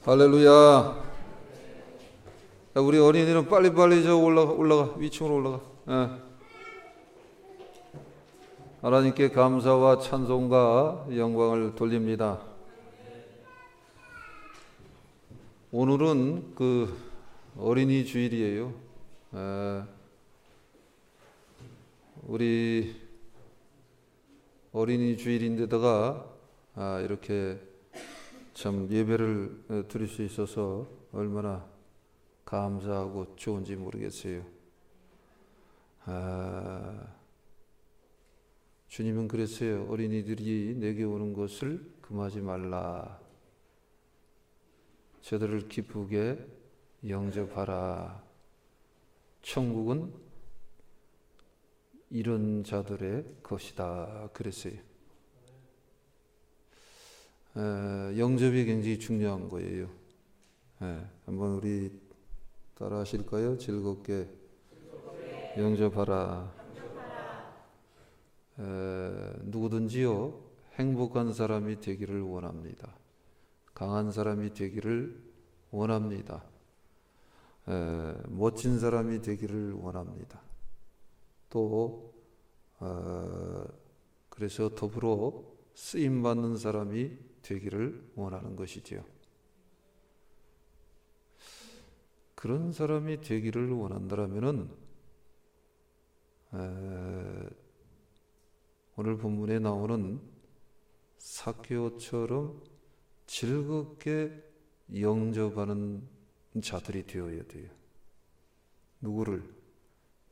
할렐루야. 야, 우리 어린이는 빨리빨리 저 올라가 위층으로 올라가. 하나님께 감사와 찬송과 영광을 돌립니다. 오늘은 그 어린이 주일이에요. 우리 어린이 주일인데다가 이렇게 참 예배를 드릴 수 있어서 얼마나 감사하고 좋은지 모르겠어요. 주님은 그랬어요. 어린이들이 내게 오는 것을 금하지 말라. 저들을 기쁘게 영접하라. 천국은 이런 자들의 것이다. 그랬어요. 영접이 굉장히 중요한 거예요. 한번 우리 따라 하실까요? 즐겁게 영접하라. 누구든지요 행복한 사람이 되기를 원합니다. 강한 사람이 되기를 원합니다. 멋진 사람이 되기를 원합니다. 또 그래서 더불어 쓰임받는 사람이 되기를 원하는 것이지요. 그런 사람이 되기를 원한다면은 오늘 본문에 나오는 삭개오처럼 즐겁게 영접하는 자들이 되어야 돼요. 누구를?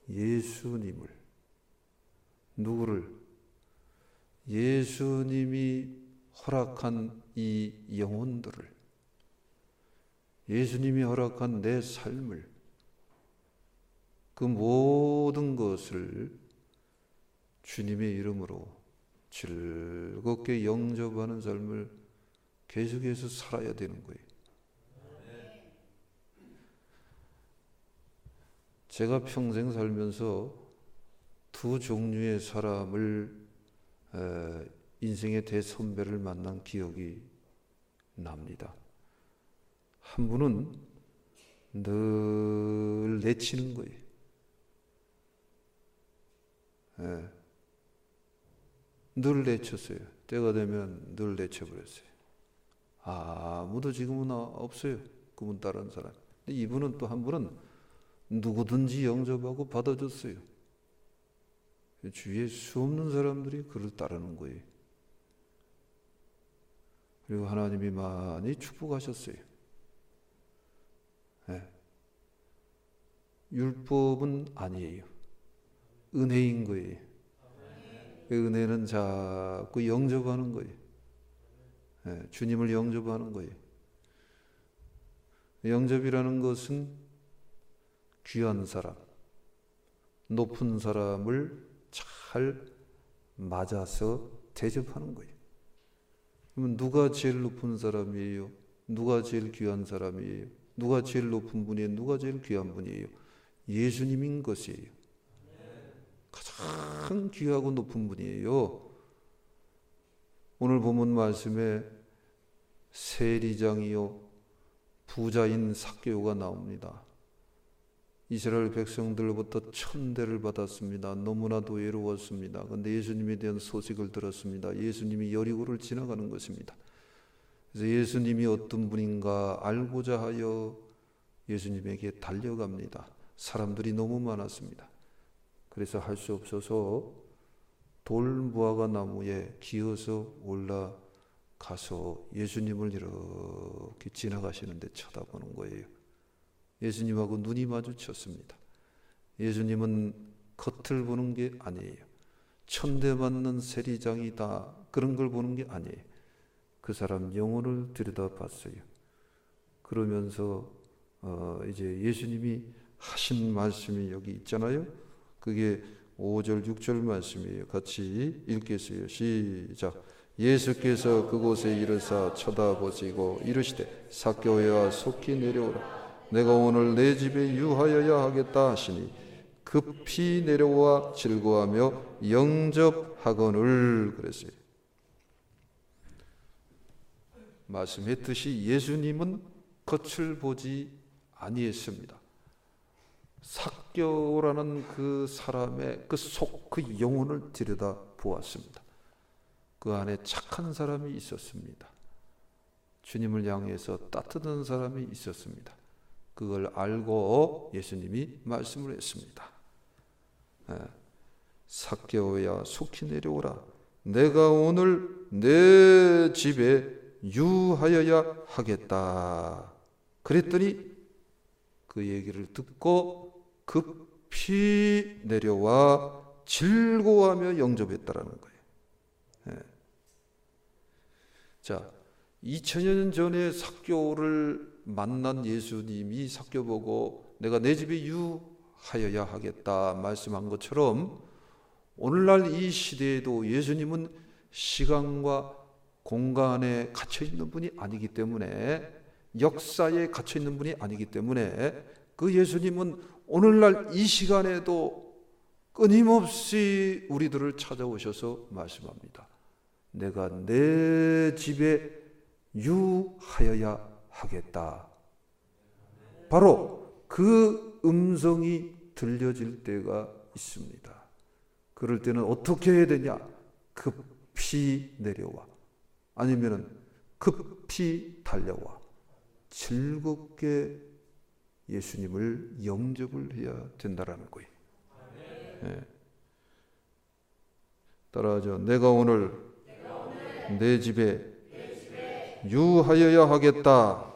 예수님을. 누구를? 예수님이 허락한 이 영혼들을, 예수님이 허락한 내 삶을, 그 모든 것을 주님의 이름으로 즐겁게 영접하는 삶을 계속해서 살아야 되는 거예요. 제가 평생 살면서 두 종류의 사람을 인생의 대선배를 만난 기억이 납니다. 한 분은 늘 내치는 거예요. 늘 내쳤어요. 때가 되면 늘 내쳐버렸어요. 아무도 지금은 없어요. 그분 따르는 사람. 근데 이분은 또 한 분은 누구든지 영접하고 받아줬어요. 주위에 수없는 사람들이 그를 따르는 거예요. 그리고 하나님이 많이 축복하셨어요. 율법은 아니에요. 은혜인 거예요. 그 은혜는 자꾸 영접하는 거예요. 주님을 영접하는 거예요. 영접이라는 것은 귀한 사람, 높은 사람을 잘 맞아서 대접하는 거예요. 그러면 누가 제일 높은 사람이에요? 누가 제일 귀한 사람이에요? 누가 제일 높은 분이에요? 누가 제일 귀한 분이에요? 예수님인 것이에요. 가장 귀하고 높은 분이에요. 오늘 본문 말씀에 세리장이요 부자인 삭개오가 나옵니다. 이스라엘 백성들로부터 천대를 받았습니다. 너무나도 외로웠습니다. 그런데 예수님에 대한 소식을 들었습니다. 예수님이 여리고를 지나가는 것입니다. 그래서 예수님이 어떤 분인가 알고자 하여 예수님에게 달려갑니다. 사람들이 너무 많았습니다. 그래서 할 수 없어서 돌무화과 나무에 기어서 올라가서 예수님을 이렇게 지나가시는데 쳐다보는 거예요. 예수님하고 눈이 마주쳤습니다. 예수님은 겉을 보는 게 아니에요. 천대받는 세리장이다 그런 걸 보는 게 아니에요. 그 사람 영혼을 들여다봤어요. 그러면서 이제 예수님이 하신 말씀이 여기 있잖아요. 그게 5절 6절 말씀이에요. 같이 읽겠어요. 시작. 예수께서 그곳에 이르사 쳐다보시고 이르시되 삭개오야 속히 내려오라. 내가 오늘 내 집에 유하여야 하겠다 하시니 급히 내려와 즐거워하며 영접하거늘 그랬어요. 말씀했듯이 예수님은 겉을 보지 아니했습니다. 삭개오라는 그 사람의 그 속, 그 영혼을 들여다 보았습니다. 그 안에 착한 사람이 있었습니다. 주님을 향해서 따뜻한 사람이 있었습니다. 그걸 알고 예수님이 말씀을 했습니다. 삭개오야, 속히 내려오라. 내가 오늘 내 집에 유하여야 하겠다. 그랬더니 그 얘기를 듣고 급히 내려와 즐거워하며 영접했다라는 거예요. 자, 2000여 년 전에 삭개오를 만난 예수님이 삭개오 보고 내가 내 집에 유하여야 하겠다 말씀한 것처럼 오늘날 이 시대에도 예수님은 시간과 공간에 갇혀 있는 분이 아니기 때문에, 역사에 갇혀 있는 분이 아니기 때문에 그 예수님은 오늘날 이 시간에도 끊임없이 우리들을 찾아오셔서 말씀합니다. 내가 내 집에 유하여야 하겠다. 바로 그 음성이 들려질 때가 있습니다. 그럴 때는 어떻게 해야 되냐? 급히 내려와, 아니면은 급히 달려와 즐겁게 예수님을 영접을 해야 된다라는 거예요. 따라하죠. 내가 오늘 내 집에 유하여야 하겠다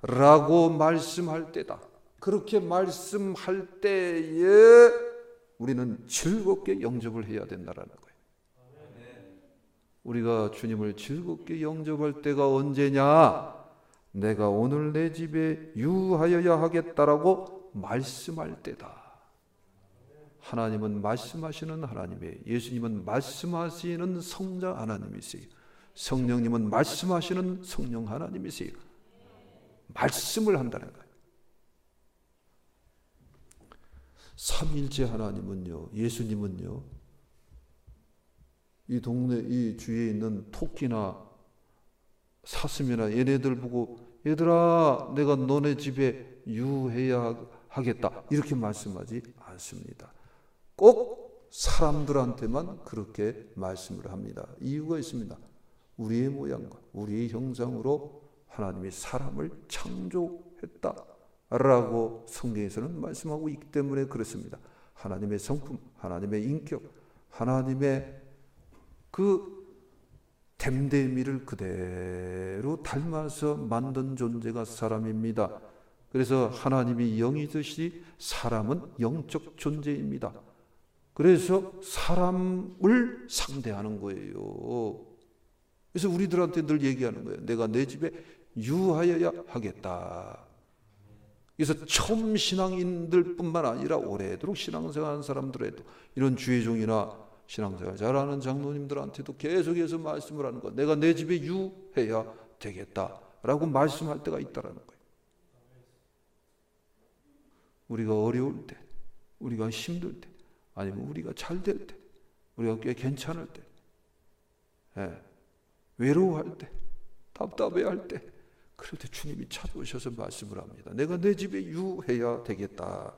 라고 말씀할 때다. 그렇게 말씀할 때에 우리는 즐겁게 영접을 해야 된다라는 거예요. 우리가 주님을 즐겁게 영접할 때가 언제냐? 내가 오늘 내 집에 유하여야 하겠다라고 말씀할 때다. 하나님은 말씀하시는 하나님이에요. 예수님은 말씀하시는 성자 하나님이세요. 성령님은 말씀하시는 성령 하나님이세요. 말씀을 한다는 거예요. 삼위일체 하나님은요, 예수님은요, 이 동네, 이 주위에 있는 토끼나 사슴이나 얘네들 보고 얘들아 내가 너네 집에 유해야 하겠다 이렇게 말씀하지 않습니다. 꼭 사람들한테만 그렇게 말씀을 합니다. 이유가 있습니다. 우리의 모양과 우리의 형상으로 하나님이 사람을 창조했다라고 성경에서는 말씀하고 있기 때문에 그렇습니다. 하나님의 성품, 하나님의 인격, 하나님의 그 됨됨이를 그대로 닮아서 만든 존재가 사람입니다. 그래서 하나님이 영이듯이 사람은 영적 존재입니다. 그래서 사람을 상대하는 거예요. 그래서 우리들한테 늘 얘기하는 거예요. 내가 내 집에 유하여야 하겠다. 그래서 처음 신앙인들 뿐만 아니라 오래도록 신앙생활하는 사람들에도, 이런 주의종이나 신앙생활 잘하는 장로님들한테도 계속해서 말씀을 하는 거예요. 내가 내 집에 유해야 되겠다라고 말씀할 때가 있다라는 거예요. 우리가 어려울 때, 우리가 힘들 때, 아니면 우리가 잘 될 때, 우리가 꽤 괜찮을 때, 외로워할 때, 답답해할 때, 그럴 때 주님이 찾아오셔서 말씀을 합니다. 내가 내 집에 유해야 되겠다.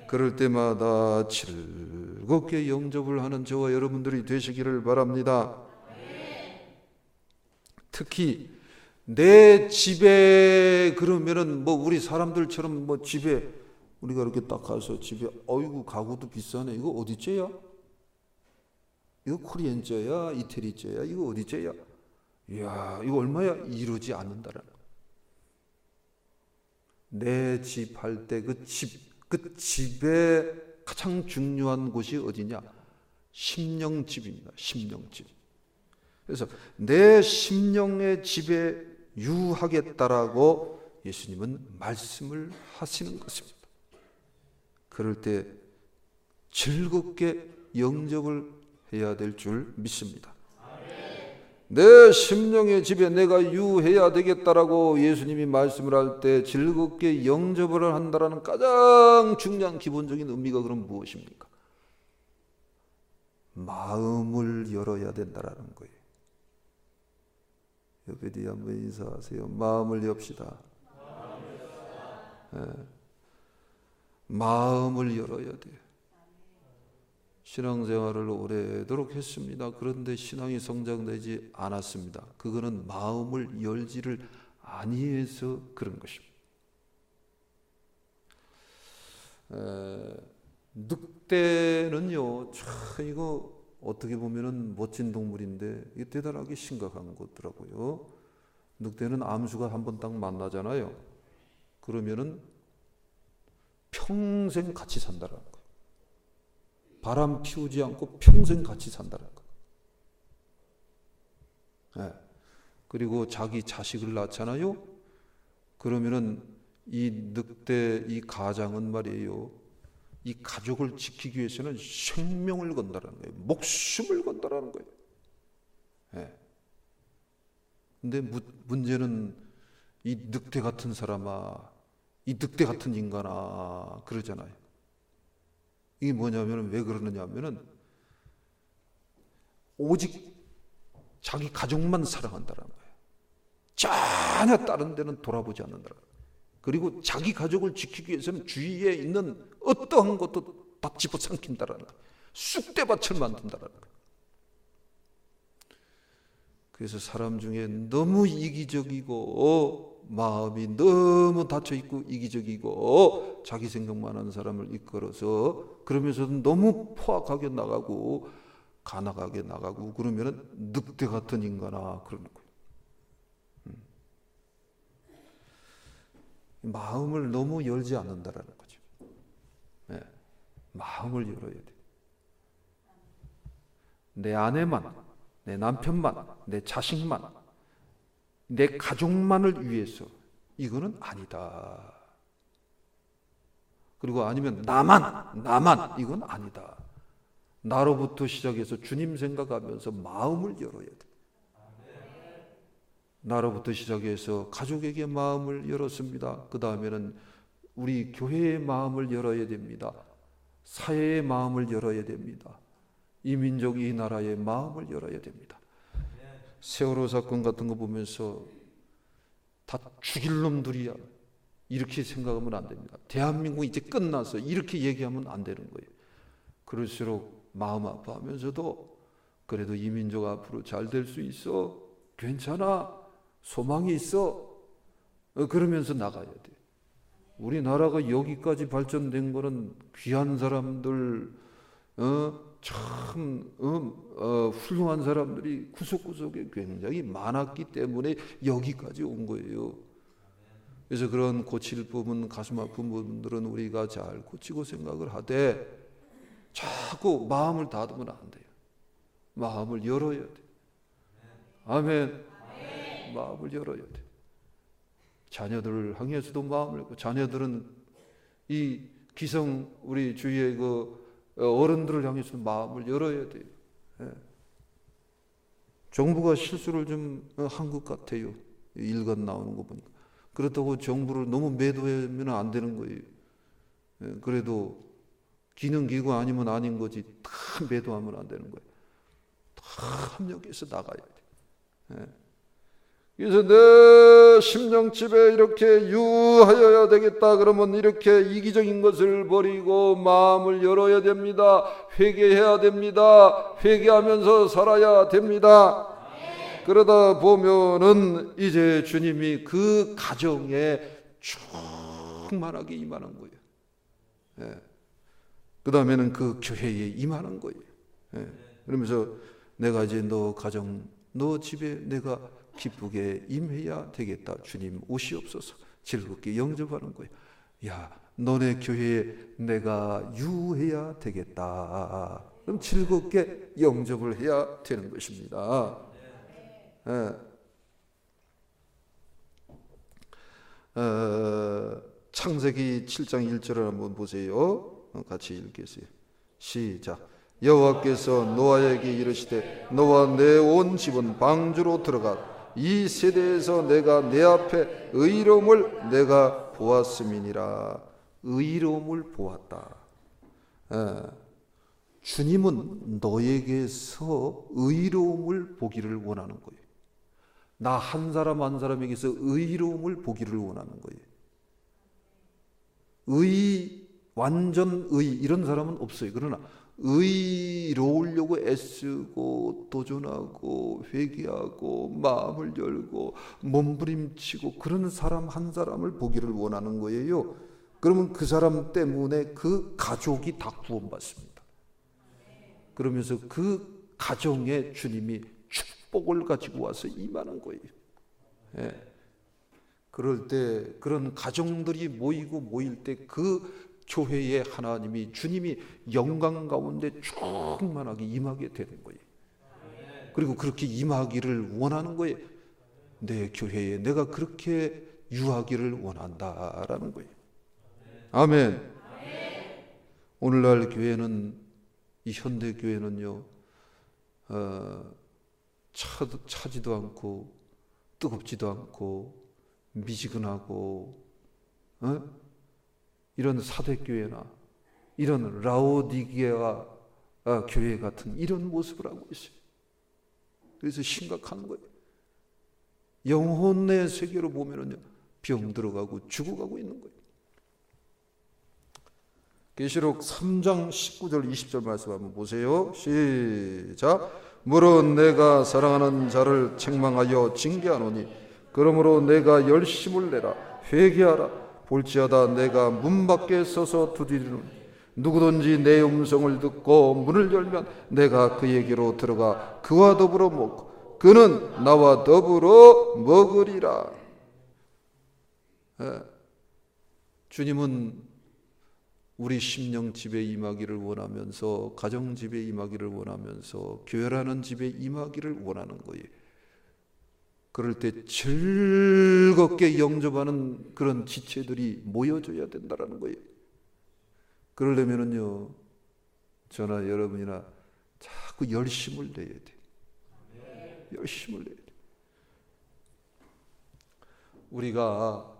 그럴 때마다 즐겁게 영접을 하는 저와 여러분들이 되시기를 바랍니다. 특히 내 집에, 그러면은 뭐 우리 사람들처럼 뭐 집에 우리가 이렇게 딱 가서 집에 어이구 가구도 비싸네. 이거 어디째야? 이거 코리안째야? 이태리째야? 이거 어디째야? 이야, 이거 얼마야? 이러지 않는다라는 거예요. 내 집 할 때 그 집의 가장 중요한 곳이 어디냐? 심령집입니다. 심령집. 그래서 내 심령의 집에 유하겠다라고 예수님은 말씀을 하시는 것입니다. 그럴 때 즐겁게 영접을 해야 될 줄 믿습니다. 내 심령의 집에 내가 유해야 되겠다라고 예수님이 말씀을 할 때 즐겁게 영접을 한다라는 가장 중요한 기본적인 의미가 그럼 무엇입니까? 마음을 열어야 된다라는 거예요. 옆에 뒤에 한번 인사하세요. 마음을 엽시다. 예. 마음을 열어야 돼요. 신앙생활을 오래도록 했습니다. 그런데 신앙이 성장되지 않았습니다. 그거는 마음을 열지를 아니해서 그런 것입니다. 늑대는요, 참 이거 어떻게 보면은 멋진 동물인데 이게 대단하게 심각한 거더라고요. 늑대는 암수가 한번 딱 만나잖아요. 그러면은 평생 같이 산다라는 거예요. 바람 피우지 않고 평생 같이 산다라는 거예요. 네. 그리고 자기 자식을 낳잖아요. 그러면은 이 늑대 이 가장은 말이에요. 이 가족을 지키기 위해서는 생명을 건다라는 거예요. 목숨을 건다라는 거예요. 네. 근데 문제는 이 늑대 같은 사람아, 이 늑대 같은 인간아 그러잖아요. 이게 뭐냐면 왜 그러느냐면은 오직 자기 가족만 사랑한다는 거예요. 전혀 다른 데는 돌아보지 않는다는 거예요. 그리고 자기 가족을 지키기 위해서는 주위에 있는 어떠한 것도 다 집어삼킨다라는 거예요. 쑥대밭을 만든다라는 거예요. 그래서 사람 중에 너무 이기적이고 마음이 너무 닫혀있고 이기적이고 자기 생각만 하는 사람을 이끌어서 그러면서도 너무 포악하게 나가고 가난하게 나가고 그러면은 늑대 같은 인간아 그러는 거예요. 마음을 너무 열지 않는다라는 거죠. 네. 마음을 열어야 돼. 내 아내만, 내 남편만, 내 자식만, 내 가족만을 위해서 이거는 아니다. 그리고 아니면 나만 이건 아니다. 나로부터 시작해서 주님 생각하면서 마음을 열어야 돼. 나로부터 시작해서 가족에게 마음을 열었습니다. 그 다음에는 우리 교회의 마음을 열어야 됩니다. 사회의 마음을 열어야 됩니다. 이 민족, 이 나라의 마음을 열어야 됩니다. 세월호 사건 같은 거 보면서 다 죽일 놈들이야 이렇게 생각하면 안 됩니다. 대한민국 이제 끝났어 이렇게 얘기하면 안 되는 거예요. 그럴수록 마음 아파하면서도 그래도 이 민족 앞으로 잘 될 수 있어, 괜찮아, 소망이 있어, 그러면서 나가야 돼. 우리나라가 여기까지 발전된 거는 귀한 사람들, 참 훌륭한 사람들이 구석구석에 굉장히 많았기 때문에 여기까지 온 거예요. 그래서 그런 고칠 부분, 가슴 아픈 부분들은 우리가 잘 고치고 생각을 하되 자꾸 마음을 닫으면 안 돼요. 마음을 열어야 돼. 아멘. 마음을 열어야 돼. 자녀들을 향해서도 마음을 열고, 자녀들은 이 기성 우리 주위의 그 어른들을 향해서도 마음을 열어야 돼요. 예. 정부가 실수를 좀 한 것 같아요. 일간 나오는 거 보니까. 그렇다고 정부를 너무 매도하면 안 되는 거예요. 예. 그래도 기능기구 아니면 아닌 거지 다 매도하면 안 되는 거예요. 다 합력해서 나가야 돼. 예. 그래서 내 심령집에 이렇게 유하여야 되겠다 그러면 이렇게 이기적인 것을 버리고 마음을 열어야 됩니다. 회개해야 됩니다. 회개하면서 살아야 됩니다. 그러다 보면은 이제 주님이 그 가정에 충만하게 임하는 거예요. 예. 그 다음에는 그 교회에 임하는 거예요. 예. 그러면서 내가 이제 너 가정, 너 집에 내가 기쁘게 임해야 되겠다. 주님 오시옵소서. 즐겁게 영접하는 거예요. 야, 너네 교회에 내가 유해야 되겠다. 그럼 즐겁게 영접을 해야 되는 것입니다. 예. 창세기 7장 1절을 한번 보세요. 같이 읽겠어요. 시작. 여호와께서 노아에게 이르시되 너와 내 온 집은 방주로 들어가 이 세대에서 내가 내 앞에 의로움을 내가 보았음이니라. 의로움을 보았다. 주님은 너에게서 의로움을 보기를 원하는 거예요. 나 한 사람 한 사람에게서 의로움을 보기를 원하는 거예요. 완전 이런 사람은 없어요. 그러나 의로우려고 애쓰고 도전하고 회개하고 마음을 열고 몸부림치고 그런 사람 한 사람을 보기를 원하는 거예요. 그러면 그 사람 때문에 그 가족이 다 구원받습니다. 그러면서 그 가정에 주님이 축복을 가지고 와서 임하는 거예요. 그럴 때 그런 가정들이 모일 때 그 교회에 하나님이 주님이 영광 가운데 충만하게 임하게 되는 거예요. 그리고 그렇게 임하기를 원하는 거예요. 내 교회에 내가 그렇게 유하기를 원한다라는 거예요. 아멘. 오늘날 교회는, 이 현대 교회는요, 차지도 않고 뜨겁지도 않고 미지근하고 이런 사대교회나 이런 라오디게아 교회 같은 이런 모습을 하고 있어요. 그래서 심각한 거예요. 영혼의 세계로 보면은요, 병 들어가고 죽어가고 있는 거예요. 계시록 3장 19절 20절 말씀 한번 보세요. 시작. 물론 내가 사랑하는 자를 책망하여 징계하노니 그러므로 내가 열심을 내라 회개하라. 볼지어다 내가 문 밖에 서서 두드리노니 누구든지 내 음성을 듣고 문을 열면 내가 그에게로 들어가 그와 더불어 먹고 그는 나와 더불어 먹으리라. 주님은 우리 심령 집에 임하기를 원하면서, 가정 집에 임하기를 원하면서, 교회라는 집에 임하기를 원하는 거예요. 그럴 때 즐겁게 영접하는 그런 지체들이 모여져야 된다는 거예요. 그러려면은요, 저나 여러분이나 자꾸 열심을 내야 돼. 열심을 내야 돼. 우리가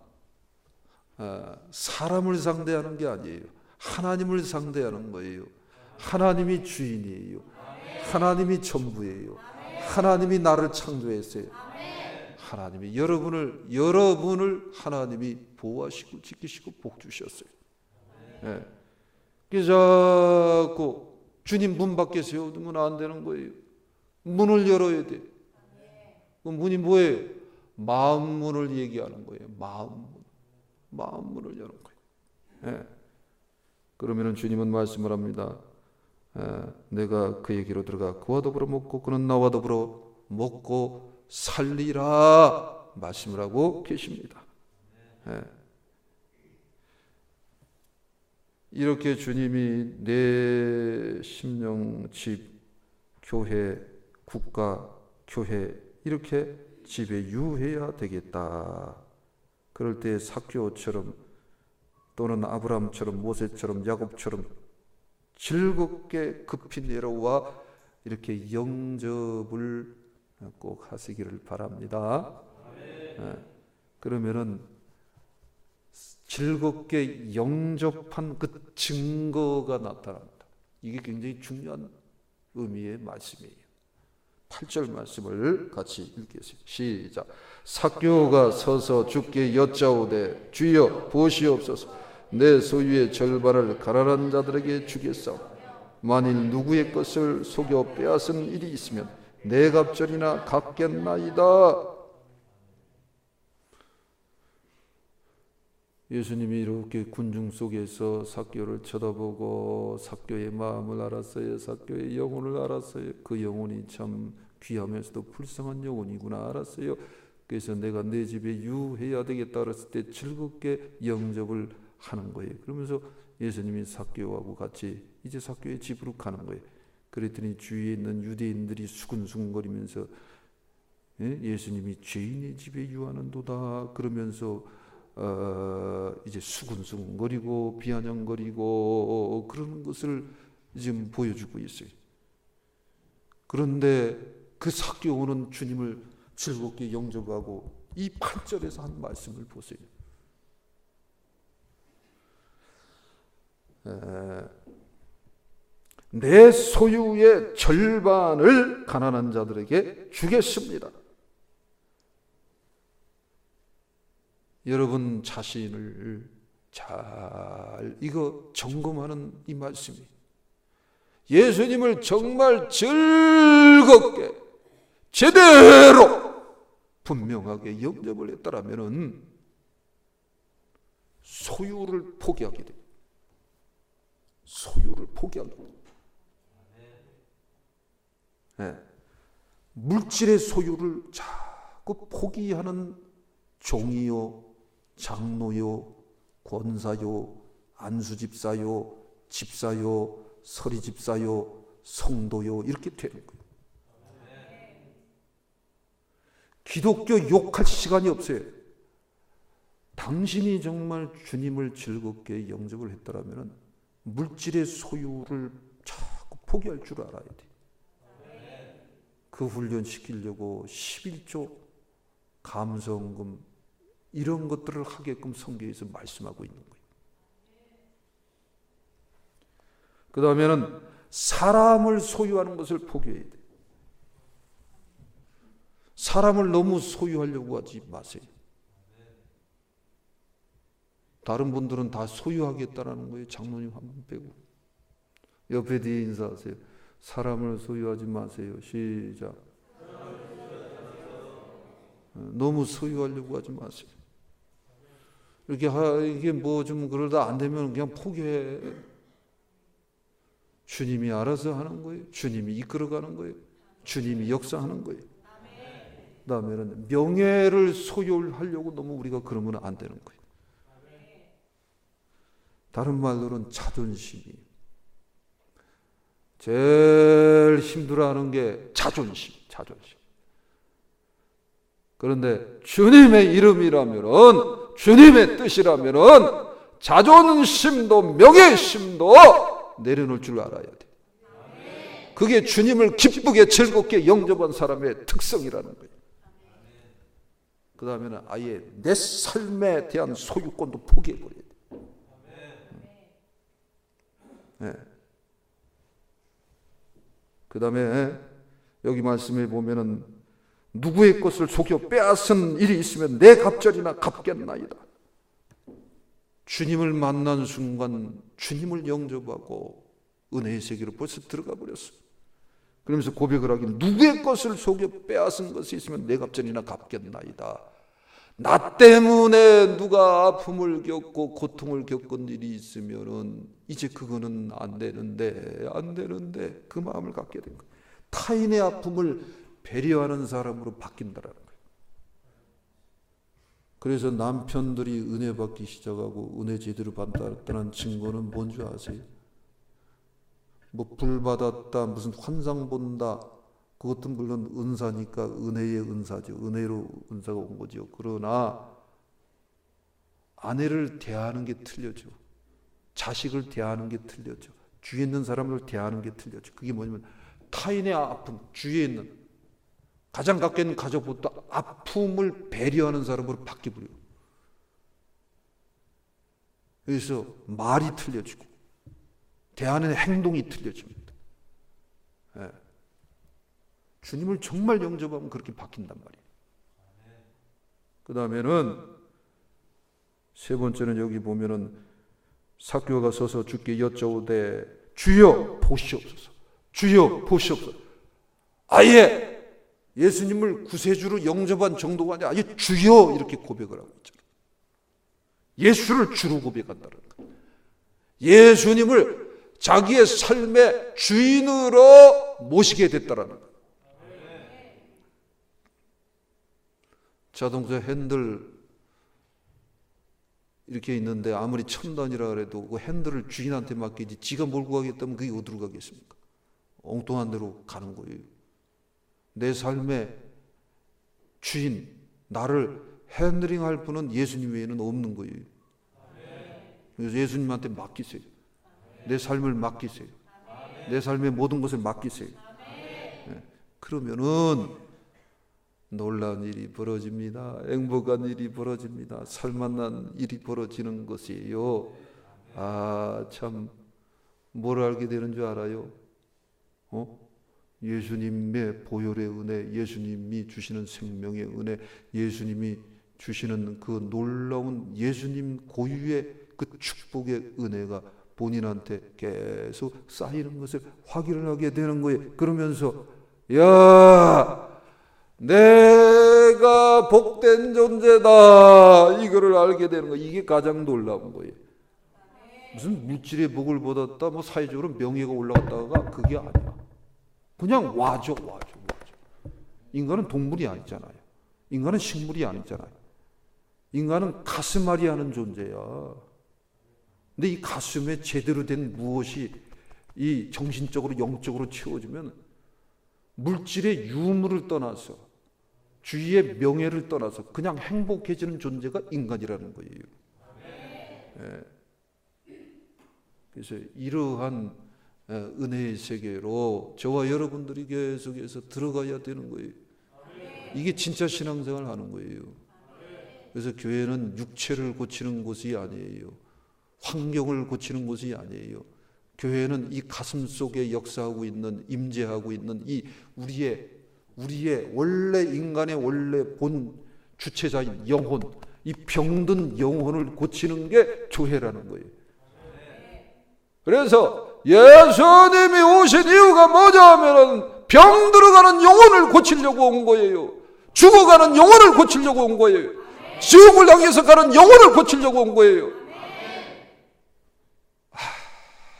사람을 상대하는 게 아니에요. 하나님을 상대하는 거예요. 하나님이 주인이에요. 하나님이 전부예요. 하나님이 나를 창조했어요. 하나님이 여러분을 하나님이 보호하시고 지키시고 복 주셨어요. 그래서 자꾸 주님 문 밖에 세워두면 안 되는 거예요. 문을 열어야 돼. 그 문이 뭐예요? 마음 문을 얘기하는 거예요. 마음 문을 여는 거예요. 그러면은 주님은 말씀을 합니다. 내가 그에게로 들어가 그와 더불어 먹고 그는 나와 더불어 먹고 살리라 말씀을 하고 계십니다. 이렇게 주님이 내 심령, 집, 교회, 국가, 교회 이렇게 집에 유해야 되겠다. 그럴 때 삭개오처럼 또는 아브라함처럼 모세처럼 야곱처럼 즐겁게 급히 내려와 이렇게 영접을 꼭 하시기를 바랍니다. 그러면은 즐겁게 영접한 그 증거가 나타납니다. 이게 굉장히 중요한 의미의 말씀이에요. 8절 말씀을 같이 읽겠습니다. 시작. 삭개오가 서서 주께 여짜오되 주여 보시옵소서. 내 소유의 절반을 가난한 자들에게 주겠사오니 만일 누구의 것을 속여 빼앗은 일이 있으면 내 갑절이나 갚겠나이다. 예수님이 이렇게 군중 속에서 삭개오를 쳐다보고 삭개오의 마음을 알았어요. 삭개오의 영혼을 알았어요. 그 영혼이 참 귀하면서도 불쌍한 영혼이구나 알았어요. 그래서 내가 내 집에 유해야 되겠다 그랬을 때 즐겁게 영접을 하는 거예요. 그러면서 예수님이 삭개오하고 같이 이제 삭개오의 집으로 가는 거예요. 그랬더니 주위에 있는 유대인들이 수근수근거리면서 예수님이 죄인의 집에 유하는도다 그러면서 이제 수근수근거리고 비아냥거리고 그러는 것을 지금 보여주고 있어요. 그런데 그 삭개오는 주님을 즐겁게 영접하고 이 8절에서 한 말씀을 보세요. 내 소유의 절반을 가난한 자들에게 주겠습니다. 여러분 자신을 잘 이거 점검하는 이 말씀이 예수님을 정말 즐겁게 제대로 분명하게 영접을 했더라면 소유를 포기하게 됩니다. 소유를 포기하게 됩니다. 네. 물질의 소유를 자꾸 포기하는 종이요, 장로요, 권사요, 안수집사요, 집사요, 서리집사요, 성도요 이렇게 되는 거예요. 기독교 욕할 시간이 없어요. 당신이 정말 주님을 즐겁게 영접을 했더라면 물질의 소유를 자꾸 포기할 줄 알아야 돼. 그 훈련시키려고 11조 감성금 이런 것들을 하게끔 성경에서 말씀하고 있는 거예요. 그 다음에는 사람을 소유하는 것을 포기해야 돼. 사람을 너무 소유하려고 하지 마세요. 다른 분들은 다 소유하겠다라는 거예요. 장로님 한 분 빼고. 옆에 뒤에 인사하세요. 사람을 소유하지 마세요. 시작. 너무 소유하려고 하지 마세요. 이렇게 이게 뭐 좀 그러다 안 되면 그냥 포기해. 주님이 알아서 하는 거예요. 주님이 이끌어가는 거예요. 주님이 역사하는 거예요. 그 다음에는 명예를 소유하려고 너무 우리가 그러면 안 되는 거예요. 다른 말로는 자존심이 제일 힘들어하는 게 자존심. 그런데 주님의 이름이라면은 주님의 뜻이라면은 자존심도 명예심도 내려놓을 줄 알아야 돼. 그게 주님을 기쁘게 즐겁게 영접한 사람의 특성이라는 거예요. 그 다음에는 아예 내 삶에 대한 소유권도 포기해버려야 돼. 네. 그 다음에 여기 말씀에 보면은 누구의 것을 속여 빼앗은 일이 있으면 내 갑절이나 갚겠나이다. 주님을 만난 순간 주님을 영접하고 은혜의 세계로 벌써 들어가 버렸어요. 그러면서 고백을 하기는 누구의 것을 속여 빼앗은 것이 있으면 내 갑절이나 갚겠나이다. 나 때문에 누가 아픔을 겪고 고통을 겪은 일이 있으면은 이제 그거는 안 되는데 그 마음을 갖게 된 거예요. 타인의 아픔을 배려하는 사람으로 바뀐다라는 거예요. 그래서 남편들이 은혜 받기 시작하고 은혜 제대로 받았다는 증거는 뭔지 아세요? 뭐 불 받았다, 무슨 환상 본다, 그것도 물론 은사니까 은혜의 은사죠. 은혜로 은사가 온 거죠. 그러나 아내를 대하는 게 틀려져. 자식을 대하는 게 틀려져. 주위에 있는 사람을 대하는 게 틀려져. 그게 뭐냐면 타인의 아픔, 주위에 있는 가장 가까이 있는 가족보다 아픔을 배려하는 사람으로 바뀌어버려요. 그래서 말이 틀려지고 대하는 행동이 틀려집니다. 네. 주님을 정말 영접하면 그렇게 바뀐단 말이에요. 그 다음에는 세 번째는 여기 보면은 삭개오가 서서 주께 여쭤오되 주여 보시옵소서. 주여 보시옵소서. 아예 예수님을 구세주로 영접한 정도가 아니라 아예 주여 이렇게 고백을 하고 있잖아요. 예수를 주로 고백한다는 거예요. 예수님을 자기의 삶의 주인으로 모시게 됐다라는 거예요. 자동차 핸들 이렇게 있는데 아무리 첨단이라 그래도 그 핸들을 주인한테 맡기지 지가 몰고 가겠다면 그게 어디로 가겠습니까? 엉뚱한 데로 가는 거예요. 내 삶의 주인, 나를 핸들링할 분은 예수님 외에는 없는 거예요. 그래서 예수님한테 맡기세요. 내 삶을 맡기세요. 내 삶의 모든 것을 맡기세요. 네. 그러면은 놀라운 일이 벌어집니다. 행복한 일이 벌어집니다. 살만난 일이 벌어지는 것이에요. 아, 참 뭘 알게 되는 줄 알아요? 예수님의 보혈의 은혜, 예수님이 주시는 생명의 은혜, 예수님이 주시는 그 놀라운 예수님 고유의 그 축복의 은혜가 본인한테 계속 쌓이는 것을 확인을 하게 되는 거예요. 그러면서 야, 내가 복된 존재다, 이거를 알게 되는 거. 이게 가장 놀라운 거예요. 무슨 물질의 복을 받았다, 뭐 사회적으로 명예가 올라갔다가 그게 아니야. 그냥 와줘. 인간은 동물이 아니잖아요. 인간은 식물이 아니잖아요. 인간은 가슴앓이 하는 존재야. 근데 이 가슴에 제대로 된 무엇이 이 정신적으로 영적으로 채워지면 물질의 유무를 떠나서 주위의 명예를 떠나서 그냥 행복해지는 존재가 인간이라는 거예요. 네. 그래서 이러한 은혜의 세계로 저와 여러분들이 계속해서 들어가야 되는 거예요. 이게 진짜 신앙생활 하는 거예요. 그래서 교회는 육체를 고치는 곳이 아니에요. 환경을 고치는 곳이 아니에요. 교회는 이 가슴 속에 역사하고 있는, 임재하고 있는 이 우리의 원래 인간의 원래 본 주체자인 영혼, 이 병든 영혼을 고치는 게 교회라는 거예요. 그래서 예수님이 오신 이유가 뭐냐 하면은 병 들어가는 영혼을 고치려고 온 거예요. 죽어가는 영혼을 고치려고 온 거예요. 지옥을 향해서 가는 영혼을 고치려고 온 거예요.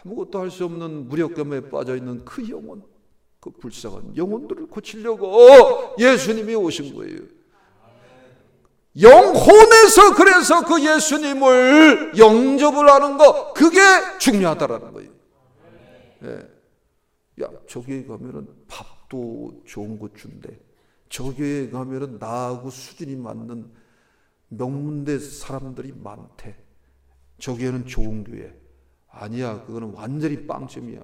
아무것도 할 수 없는 무력감에 빠져있는 그 영혼, 그 불쌍한 영혼들을 고치려고 예수님이 오신 거예요. 영혼에서 그래서 그 예수님을 영접을 하는 거, 그게 중요하다라는 거예요. 예. 야, 저기에 가면은 밥도 좋은 것 준대. 저기에 가면은 나하고 수준이 맞는 명문대 사람들이 많대. 저기에는 좋은 교회. 아니야, 그거는 완전히 빵점이야.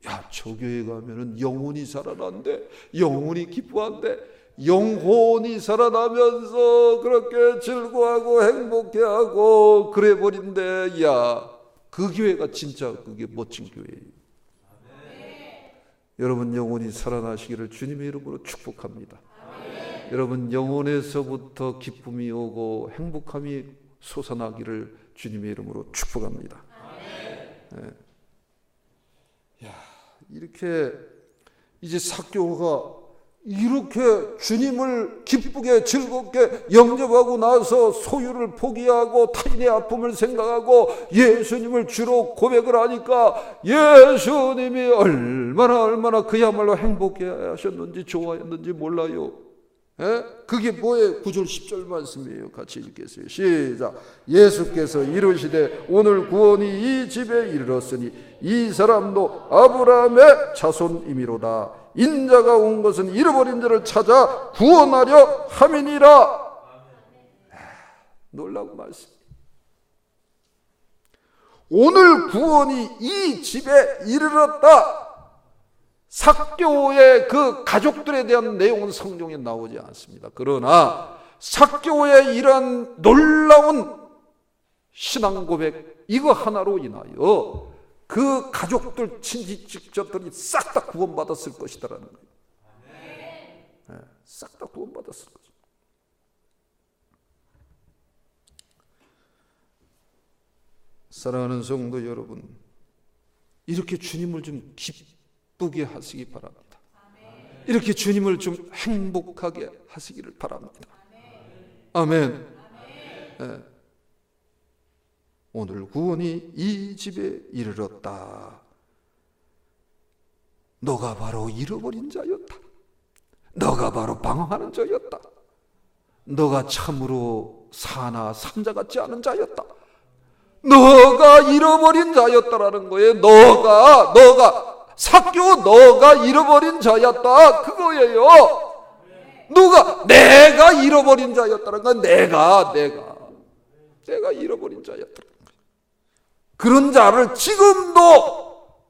야, 저 교회 가면은 영혼이 살아난대. 영혼이 기뻐한대. 영혼이 살아나면서 그렇게 즐거워하고 행복해하고 그래 버린대. 야, 그 교회가 진짜 그게 멋진 교회예요. 여러분 영혼이 살아나시기를 주님의 이름으로 축복합니다. 여러분 영혼에서부터 기쁨이 오고 행복함이 솟아나기를 주님의 이름으로 축복합니다. 네. 야, 이렇게 이제 삭개오가 이렇게 주님을 기쁘게 즐겁게 영접하고 나서 소유를 포기하고 타인의 아픔을 생각하고 예수님을 주로 고백을 하니까 예수님이 얼마나 그야말로 행복해 하셨는지 좋아했는지 몰라요. 예? 그게 뭐예요? 9절 10절 말씀이에요. 같이 읽겠어요. 시작. 예수께서 이르시되 오늘 구원이 이 집에 이르렀으니 이 사람도 아브라함의 자손이미로다. 인자가 온 것은 잃어버린 자를 찾아 구원하려 함이니라. 놀라운 말씀. 오늘 구원이 이 집에 이르렀다. 삭개오의 그 가족들에 대한 내용은 성경에 나오지 않습니다. 그러나 삭개오의 이러한 놀라운 신앙 고백, 이거 하나로 인하여 그 가족들, 친지 직접들이 싹 다 구원받았을 것이다라는 거예요. 네, 싹 다 구원받았을 것이다. 사랑하는 성도 여러분, 이렇게 주님을 좀 기쁘게 하시기 바랍니다. 이렇게 주님을 좀 행복하게 하시기를 바랍니다. 아멘. 네. 오늘 구원이 이 집에 이르렀다. 너가 바로 잃어버린 자였다. 너가 바로 방황하는 자였다. 너가 참으로 사나 삼자 같지 않은 자였다. 너가 잃어버린 자였다라는 거예요. 너가 삭개오, 너가 잃어버린 자였다, 그거예요. 누가? 내가 잃어버린 자였다는 건 내가 잃어버린 자였다. 그런 자를 지금도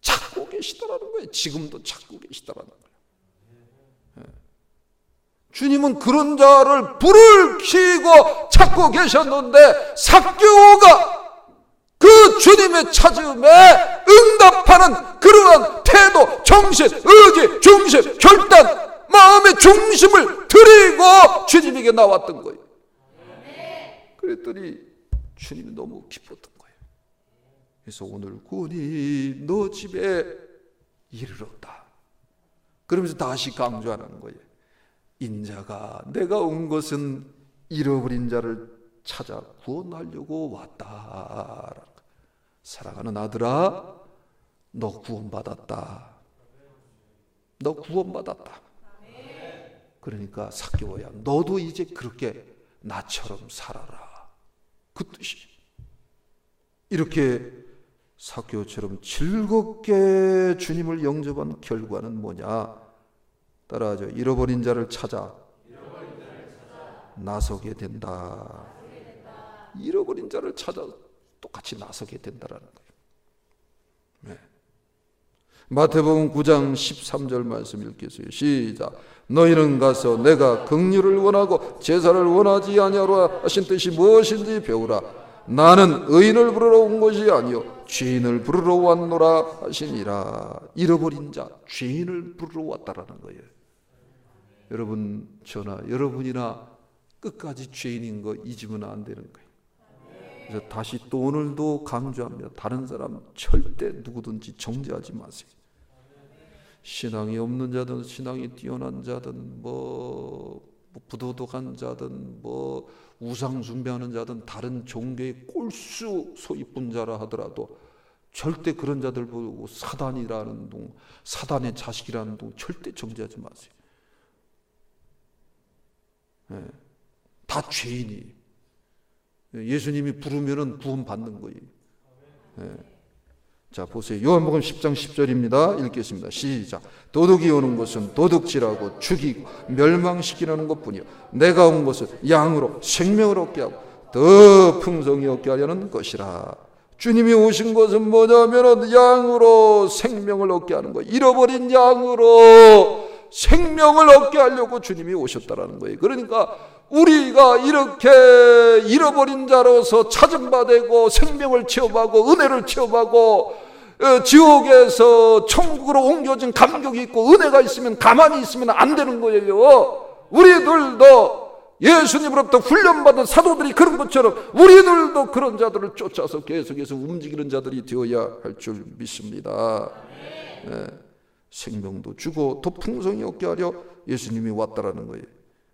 찾고 계시다라는 거예요. 지금도 찾고 계시다라는 거예요. 주님은 그런 자를 불을 켜고 찾고 계셨는데 삭개오가 그 주님의 찾음에 응답하는 그러한 태도, 정신, 의지, 중심, 결단, 마음의 중심을 드리고 주님에게 나왔던 거예요. 그랬더니 주님이 너무 기뻤던 거예요. 그래서 오늘 구원이 너 집에 이르렀다. 그러면서 다시 강조하는 거예요. 인자가 내가 온 것은 잃어버린 자를 찾아 구원하려고 왔다. 사랑하는 아들아, 너 구원받았다. 너 구원받았다. 그러니까 삭개오야, 너도 이제 그렇게 나처럼 살아라. 그 뜻이. 이렇게 삭개오처럼 즐겁게 주님을 영접한 결과는 뭐냐? 따라하죠. 잃어버린 자를 찾아 나서게 된다. 잃어버린 자를 찾아 똑같이 나서게 된다라는 거예요. 네. 마태복음 9장 13절 말씀 읽겠어요. 시작. 너희는 가서 내가 긍휼을 원하고 제사를 원하지 아니하라 하신 뜻이 무엇인지 배우라. 나는 의인을 부르러 온 것이 아니요 죄인을 부르러 왔노라 하시니라. 잃어버린 자, 죄인을 부르러 왔다라는 거예요. 여러분, 저나 여러분이나 끝까지 죄인인 거 잊으면 안 되는 거예요. 그래서 다시 또 오늘도 강조합니다. 다른 사람 절대 누구든지 정죄하지 마세요. 신앙이 없는 자든 신앙이 뛰어난 자든 뭐 부도덕한 자든 뭐 우상 숭배하는 자든 다른 종교의 꼴수 소입분 자라 하더라도 절대 그런 자들 보고 사단이라는 동, 사단의 자식이라는 동 절대 정죄하지 마세요. 네. 다 죄인이. 예수님이 부르면은 구원 받는 거예요. 네. 자, 보세요. 요한복음 10장 10절입니다. 읽겠습니다. 시작. 도둑이 오는 것은 도둑질하고 죽이고 멸망시키려는 것뿐이요 내가 온 것은 양으로 생명을 얻게 하고 더 풍성히 얻게 하려는 것이라. 주님이 오신 것은 뭐냐면은 양으로 생명을 얻게 하는 거예요. 잃어버린 양으로 생명을 얻게 하려고 주님이 오셨다라는 거예요. 그러니까 우리가 이렇게 잃어버린 자로서 찾음받고 생명을 체험하고 은혜를 체험하고 지옥에서 천국으로 옮겨진 감격이 있고 은혜가 있으면 가만히 있으면 안 되는 거예요. 우리들도 예수님으로부터 훈련받은 사도들이 그런 것처럼 우리들도 그런 자들을 쫓아서 계속해서 움직이는 자들이 되어야 할 줄 믿습니다. 네. 생명도 주고 더 풍성히 얻게 하려 예수님이 왔다라는 거예요.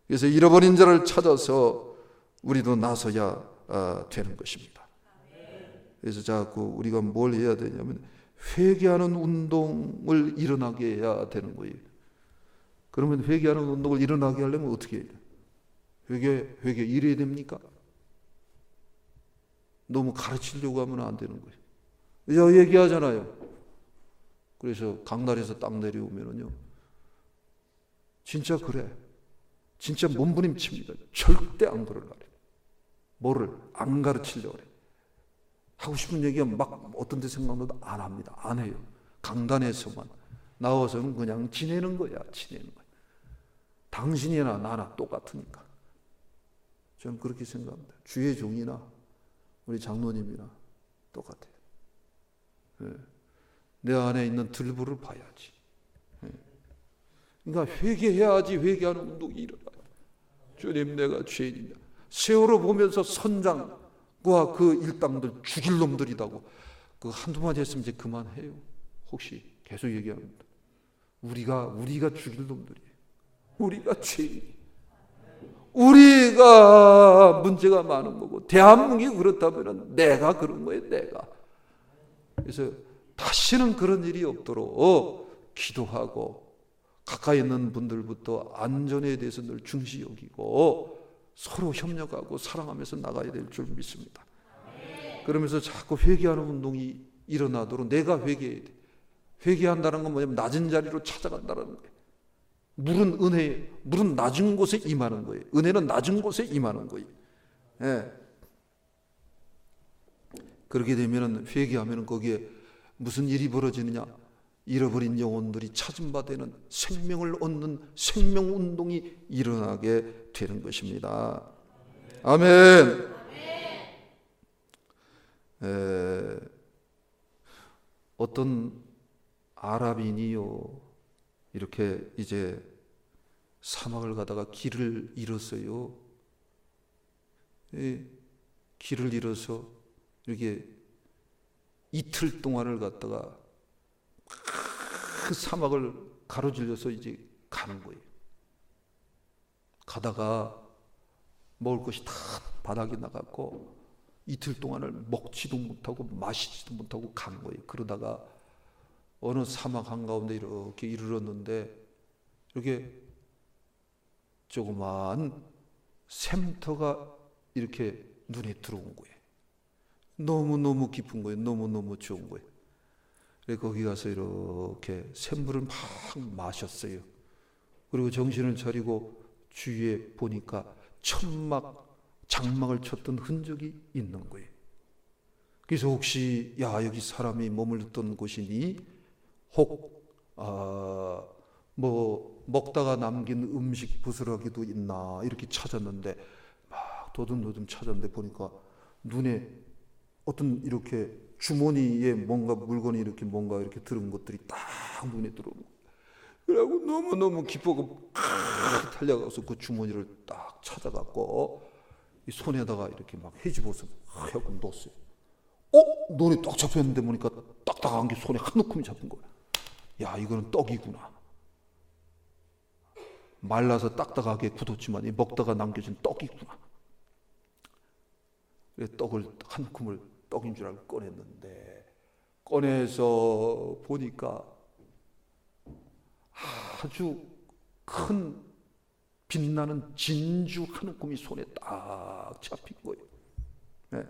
그래서 잃어버린 자를 찾아서 우리도 나서야 되는 것입니다. 그래서 자꾸 우리가 뭘 해야 되냐면 회개하는 운동을 일어나게 해야 되는 거예요. 그러면 회개하는 운동을 일어나게 하려면 어떻게 해야 돼요? 회개 이래야 됩니까? 너무 가르치려고 하면 안 되는 거예요. 야, 얘기하잖아요. 그래서 강날에서 땅 내려오면은요, 진짜 그래. 진짜 몸부림칩니다. 절대 안 그러려고 그래. 뭐를 안 가르치려고 그래. 하고 싶은 얘기가 막 어떤 데 생각나도 안 합니다. 안 해요. 강단에서만 나와서는 그냥 지내는 거야. 지내는 거야. 당신이나 나나 똑같으니까. 저는 그렇게 생각합니다. 주의 종이나 우리 장로님이나 똑같아요. 네. 내 안에 있는 들불을 봐야지. 네. 그러니까 회개해야지 회개하는 운동이 일어나요. 주님, 내가 죄인이다. 세월호 보면서 선장과 그 일당들 죽일 놈들이라고 그 한두 마디 했으면 이제 그만해요. 혹시 계속 얘기합니다. 우리가 죽일 놈들이에요. 우리가 죄인. 우리가 문제가 많은 거고 대한민국이 그렇다면 내가 그런 거예요. 내가. 그래서 다시는 그런 일이 없도록 기도하고 가까이 있는 분들부터 안전에 대해서 늘 중시 여기고 서로 협력하고 사랑하면서 나가야 될 줄 믿습니다. 그러면서 자꾸 회개하는 운동이 일어나도록 내가 회개해야 돼. 회개한다는 건 뭐냐면 낮은 자리로 찾아간다는 거예요. 물은 낮은 곳에 임하는 거예요. 은혜는 낮은 곳에 임하는 거예요. 예. 그렇게 되면 회개하면 거기에 무슨 일이 벌어지느냐? 잃어버린 영혼들이 찾음바 되는 생명을 얻는 생명운동이 일어나게 되는 것입니다. 아멘. 어떤 아랍인이요, 이렇게 이제 사막을 가다가 길을 잃었어요. 길을 잃어서 이렇게 이틀 동안을 갔다가 그 사막을 가로질러서 이제 가는 거예요. 가다가 먹을 것이 다 바닥에 나갔고 이틀 동안을 먹지도 못하고 마시지도 못하고 간 거예요. 그러다가 어느 사막 한가운데 이렇게 이르렀는데 이렇게 조그마한 샘터가 이렇게 눈에 들어온 거예요. 너무너무 깊은 거예요. 너무너무 좋은 거예요. 그래서 거기 가서 이렇게 샘물을 막 마셨어요. 그리고 정신을 차리고 주위에 보니까 천막, 장막을 쳤던 흔적이 있는 거예요. 그래서 혹시 야 여기 사람이 머물렀던 곳이니 혹 뭐 먹다가 남긴 음식 부스러기도 있나 이렇게 찾았는데 막 도듬도듬 찾았는데 보니까 눈에 어떤 이렇게 주머니에 뭔가 물건이 이렇게 뭔가 이렇게 들은 것들이 딱 눈에 들어오고 그래갖고 너무너무 기쁘고 달려가서 그 주머니를 딱 찾아갖고 이 손에다가 이렇게 막 헤집어서 하고 넣었어요. 눈에 딱 잡혔는데 보니까 딱딱한 게 손에 한 움큼이 잡힌 거야. 야 이거는 떡이구나. 말라서 딱딱하게 굳었지만 먹다가 남겨진 떡이구나. 그래서 떡을 한 움큼을 떡인 줄 알고 꺼냈는데 꺼내서 보니까 아주 큰 빛나는 진주 한 움큼이 손에 딱 잡힌 거예요. 네.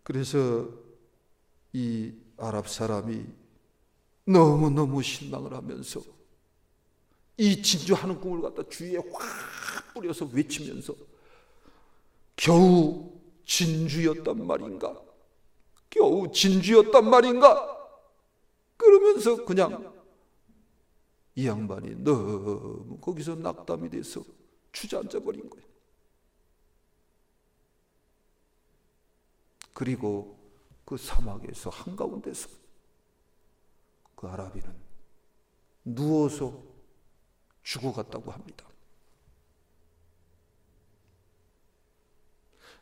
그래서 이 아랍 사람이 너무너무 실망을 하면서 이 진주 한 움큼을 갖다 주위에 확 뿌려서 외치면서 겨우 진주였단 말인가? 겨우 진주였단 말인가? 그러면서 그냥 이 양반이 너무 거기서 낙담이 돼서 주저앉아 버린 거예요. 그리고 그 사막에서 한가운데서 그 아랍인은 누워서 죽어갔다고 합니다.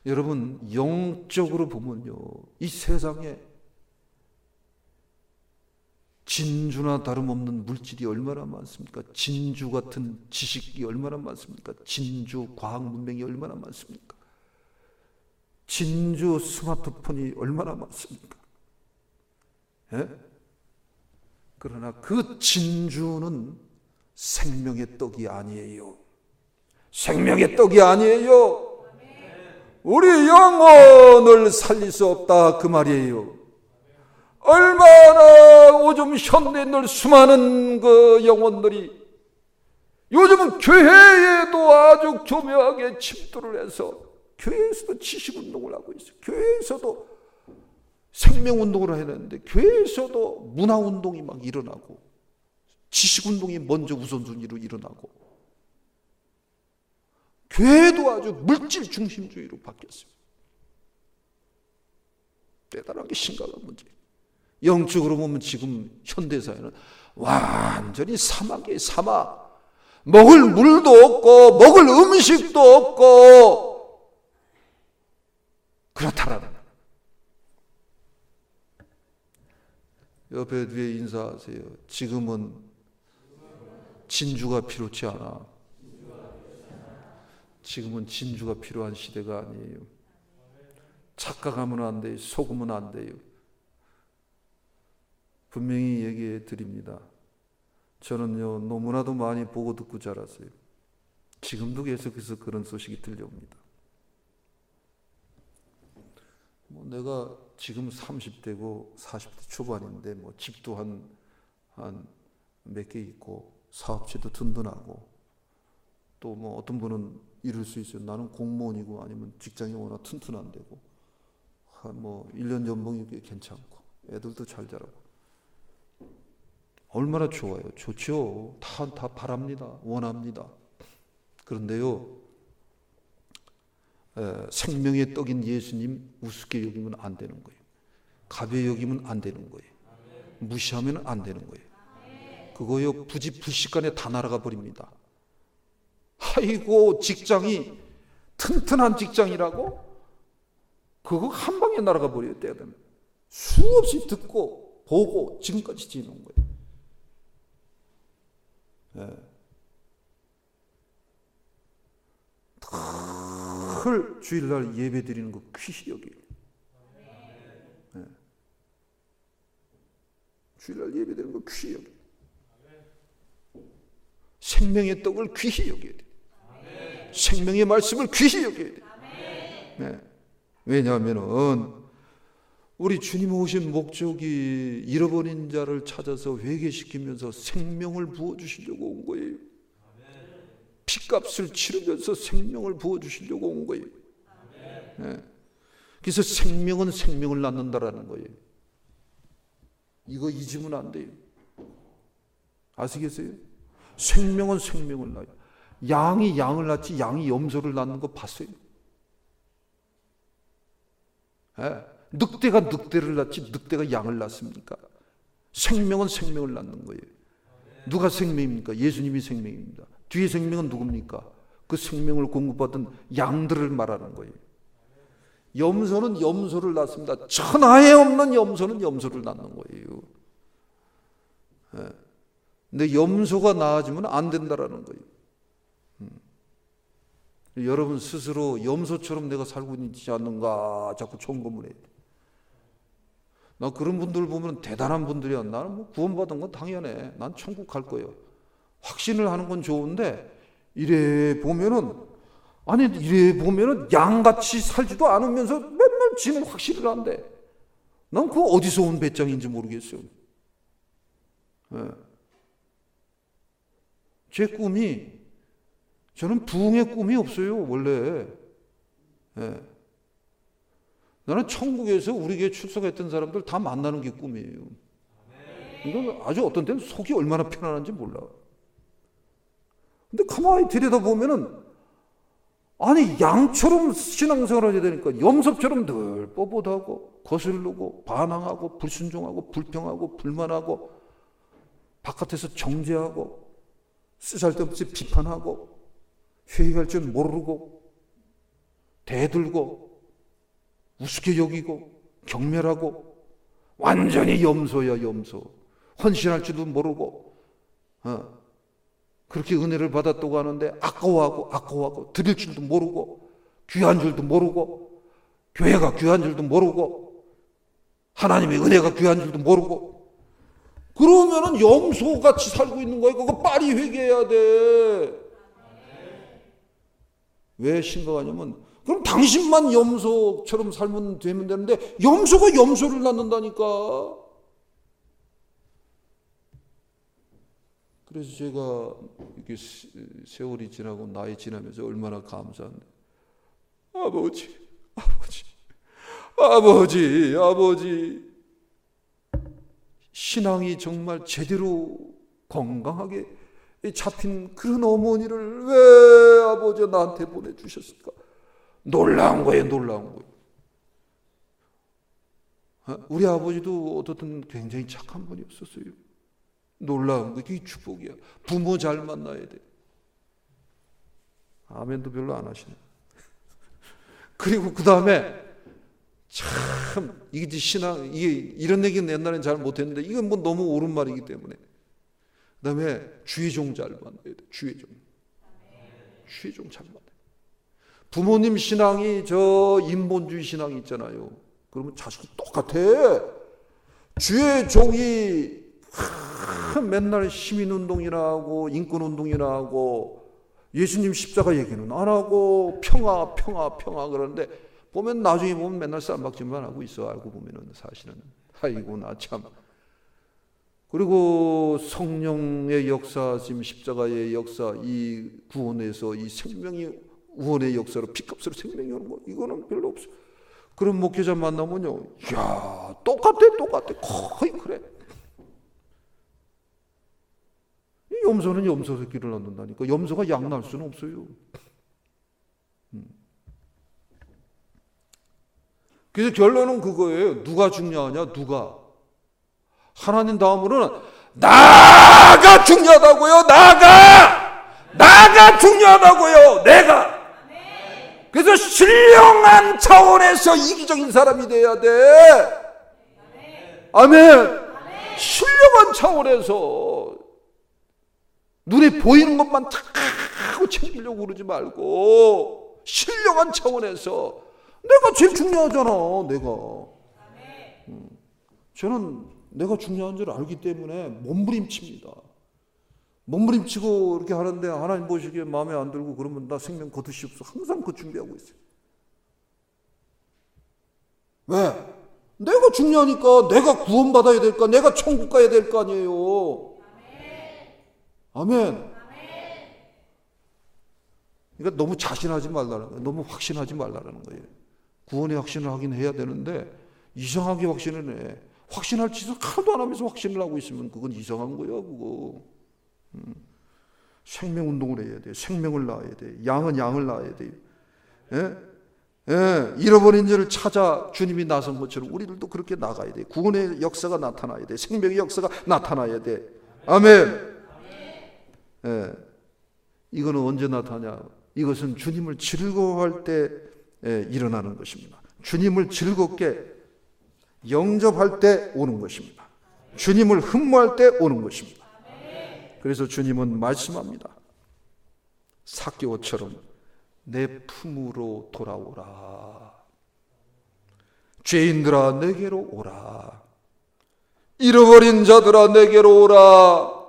여러분 영적으로 보면요 이 세상에 진주나 다름없는 물질이 얼마나 많습니까? 진주 같은 지식이 얼마나 많습니까? 진주 과학 문명이 얼마나 많습니까? 진주 스마트폰이 얼마나 많습니까? 예? 그러나 그 진주는 생명의 떡이 아니에요. 생명의 떡이 아니에요. 우리 영혼을 살릴 수 없다 그 말이에요. 얼마나 요즘 현대인들 수많은 그 영혼들이 요즘은 교회에도 아주 교묘하게 침투를 해서 교회에서도 지식운동을 하고 있어요. 교회에서도 생명운동을 해야 되는데 교회에서도 문화운동이 막 일어나고 지식운동이 먼저 우선순위로 일어나고 교회도 아주 물질 중심주의로 바뀌었어요. 대단하게 심각한 문제예요. 영적으로 보면 지금 현대사회는 완전히 사막이에요. 사막. 먹을 물도 없고 먹을 음식도 없고 그렇다라는 옆에 뒤에 인사하세요. 지금은 진주가 필요치 않아. 지금은 진주가 필요한 시대가 아니에요. 착각하면 안 돼요. 속으면 안 돼요. 분명히 얘기해 드립니다. 저는요 너무나도 많이 보고 듣고 자랐어요. 지금도 계속해서 그런 소식이 들려옵니다. 내가 지금 30대고 40대 초반인데 집도 한 몇 개 있고 사업체도 든든하고 또 어떤 분은 이럴 수 있어요. 나는 공무원이고 아니면 직장이 워낙 튼튼한데고 1년 연봉이 꽤 괜찮고 애들도 잘 자라고 얼마나 좋아요. 좋죠. 다 바랍니다. 원합니다. 그런데요 생명의 떡인 예수님 우습게 여기면 안 되는 거예요. 가벼이 여기면 안 되는 거예요. 무시하면 안 되는 거예요. 그거요 부지불식간에 다 날아가 버립니다. 아이고 직장이 튼튼한 직장이라고 그거 한 방에 날아가 버려요. 때가 되면 수없이 듣고 보고 지금까지 지내는 거예요. 늘 주일날 예배 드리는 거 귀히 여겨요. 주일날 예배 드리는 거 귀히 여겨요. 생명의 떡을 귀히 여겨야 돼요. 생명의 말씀을 귀히 여겨야 돼요. 왜냐하면은 우리 주님 오신 목적이 잃어버린 자를 찾아서 회개시키면서 생명을 부어주시려고 온 거예요. 피값을 치르면서 생명을 부어주시려고 온 거예요. 그래서 생명은 생명을 낳는다라는 거예요. 이거 잊으면 안 돼요. 아시겠어요? 생명은 생명을 낳아요. 양이 양을 낳지 양이 염소를 낳는 거 봤어요? 늑대가 늑대를 낳지 늑대가 양을 낳습니까? 생명은 생명을 낳는 거예요. 누가 생명입니까? 예수님이 생명입니다. 뒤에 생명은 누굽니까? 그 생명을 공급받은 양들을 말하는 거예요. 염소는 염소를 낳습니다. 천하에 없는 염소는 염소를 낳는 거예요. 근데 염소가 낳아지면 안 된다라는 거예요. 여러분 스스로 염소처럼 내가 살고 있지 않는가 자꾸 점검을 해야 돼. 나 그런 분들 보면 대단한 분들이야. 나는 뭐 구원받은 건 당연해. 난 천국 갈 거예요. 확신을 하는 건 좋은데 이래 보면은 양같이 살지도 않으면서 맨날 지는 확신을 한대. 난 그거 어디서 온 배짱인지 모르겠어요. 제 꿈이 저는 부흥의 꿈이 없어요. 원래. 나는 천국에서 우리 교회 출석했던 사람들 다 만나는 게 꿈이에요. 이건 아주 어떤 때는 속이 얼마나 편안한지 몰라. 근데 가만히 들여다보면은 양처럼 신앙생활을 해야 되니까 염소처럼 늘 뻣뻣하고 거슬르고 반항하고 불순종하고 불평하고 불만하고 바깥에서 정죄하고 쓰잘데없이 비판하고 회개할 줄 모르고 대들고 우습게 여기고 경멸하고 완전히 염소야 염소. 헌신할 줄도 모르고 그렇게 은혜를 받았다고 하는데 아까워하고 드릴 줄도 모르고 귀한 줄도 모르고 교회가 귀한 줄도 모르고 하나님의 은혜가 귀한 줄도 모르고 그러면은 염소같이 살고 있는 거예요. 그거 빨리 회개해야 돼. 왜 심각하냐면 그럼 당신만 염소처럼 살면 되면 되는데 염소가 염소를 낳는다니까. 그래서 제가 이렇게 세월이 지나고 나이 지나면서 얼마나 감사한데 아버지 신앙이 정말 제대로 건강하게 잡힌 그런 어머니를 왜 아버지 나한테 보내주셨을까? 놀라운 거예요. 우리 아버지도 어떻든 굉장히 착한 분이었었어요. 놀라운 거, 그게 축복이야. 부모 잘 만나야 돼. 아멘도 별로 안 하시네. 그리고 그 다음에 참 이게 신앙 이런 얘기는 옛날엔 잘 못했는데 이건 뭐 너무 옳은 말이기 때문에. 그 다음에 주의 종 잘 만나야 돼. 주의 종 잘 만나야 돼. 부모님 신앙이 저 인본주의 신앙이 있잖아요. 그러면 자식이 똑같아. 주의 종이 맨날 시민운동이나 하고 인권운동이나 하고 예수님 십자가 얘기는 안 하고 평화 그러는데 보면 나중에 보면 맨날 쌈박질만 하고 있어. 알고 보면은 사실은 아이고 나 참. 그리고 성령의 역사, 지금 십자가의 역사, 이 구원에서 이 생명이 우원의 역사로 피값으로 생명이 오는 거 이거는 별로 없어. 그런 목회자 만나면요, 야 똑같아 거의 그래. 염소는 염소 새끼를 낳는다니까. 염소가 양 낳을 수는 없어요. 그래서 결론은 그거예요. 누가 중요하냐? 누가? 하나님 다음으로는 나가 중요하다고요. 나가 중요하다고요. 내가. 그래서 신령한 차원에서 이기적인 사람이 돼야 돼. 아멘. 신령한 차원에서 눈에 보이는 것만 다 챙기려고 그러지 말고 신령한 차원에서 내가 제일 중요하잖아. 저는 내가 중요한 줄 알기 때문에 몸부림칩니다. 몸부림치고 이렇게 하는데 하나님 보시기에 마음에 안 들고 그러면 나 생명 거두시옵소서 항상 그 준비하고 있어요. 왜? 내가 중요하니까. 내가 구원받아야 될까? 내가 천국 가야 될 거 아니에요. 아멘. 그러니까 너무 자신하지 말라는 거예요. 너무 확신하지 말라는 거예요. 구원의 확신을 하긴 해야 되는데 이상하게 확신을 해. 확신할 짓을 하나도 안 하면서 확신을 하고 있으면 그건 이상한 거예요. 그거. 생명운동을 해야 돼요. 생명을 낳아야 돼요. 양은 양을 낳아야 돼요. 잃어버린 자를 찾아 주님이 나선 것처럼 우리들도 그렇게 나가야 돼요. 구원의 역사가 나타나야 돼요. 생명의 역사가 나타나야 돼. 아멘. 이거는 언제 나타나냐? 이것은 주님을 즐거워할 때 일어나는 것입니다. 주님을 즐겁게 영접할 때 오는 것입니다. 주님을 흠모할 때 오는 것입니다. 그래서 주님은 말씀합니다. 삭개오처럼 내 품으로 돌아오라. 죄인들아 내게로 오라. 잃어버린 자들아 내게로 오라.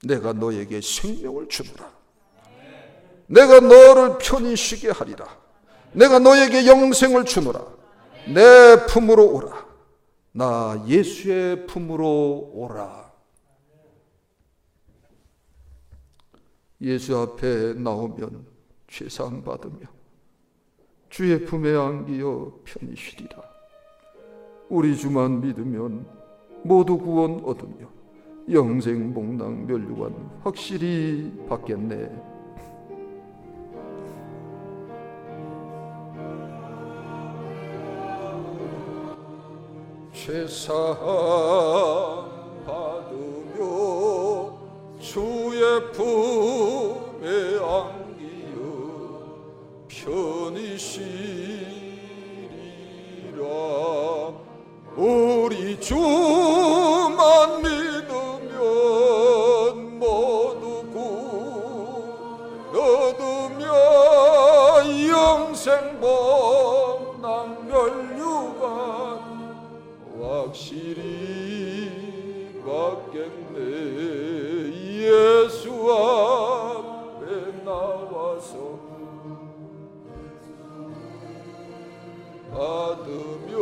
내가 너에게 생명을 주노라. 내가 너를 편히 쉬게 하리라. 내가 너에게 영생을 주노라. 내 품으로 오라. 나 예수의 품으로 오라. 예수 앞에 나오면 죄사함 받으며 주의 품에 안기어 편히 쉬리라. 우리 주만 믿으면 모두 구원 얻으며 영생 복락 멸류관 확실히 받겠네. 죄사함 받으며 주의 품에 안기어 편히 쉬리라. 우리 주만 믿으면 모두 구원 얻으며 영생 복락 멸류관 확실히 받겠네. 예수 앞에 나와서 받으며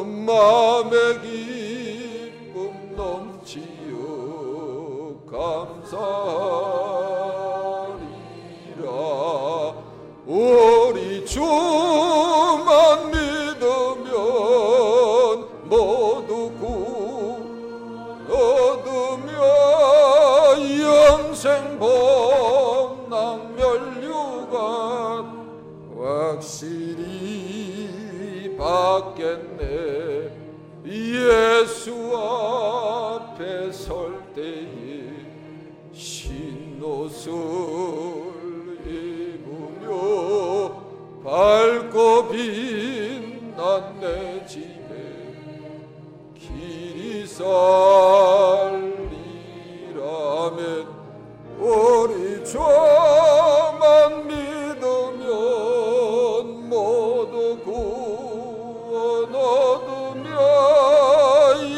마음의 기쁨 넘치어 감사하리라. 우리 주만 믿으면 모두 구원 얻으며 영생 복락 멸류관 확실히 받겠네. 예수 앞에 설 때에 흰 옷을 입으며 밝고 빛난 내 집에 길이 살리라면 우리 주만 믿으면 모두 구원 얻으며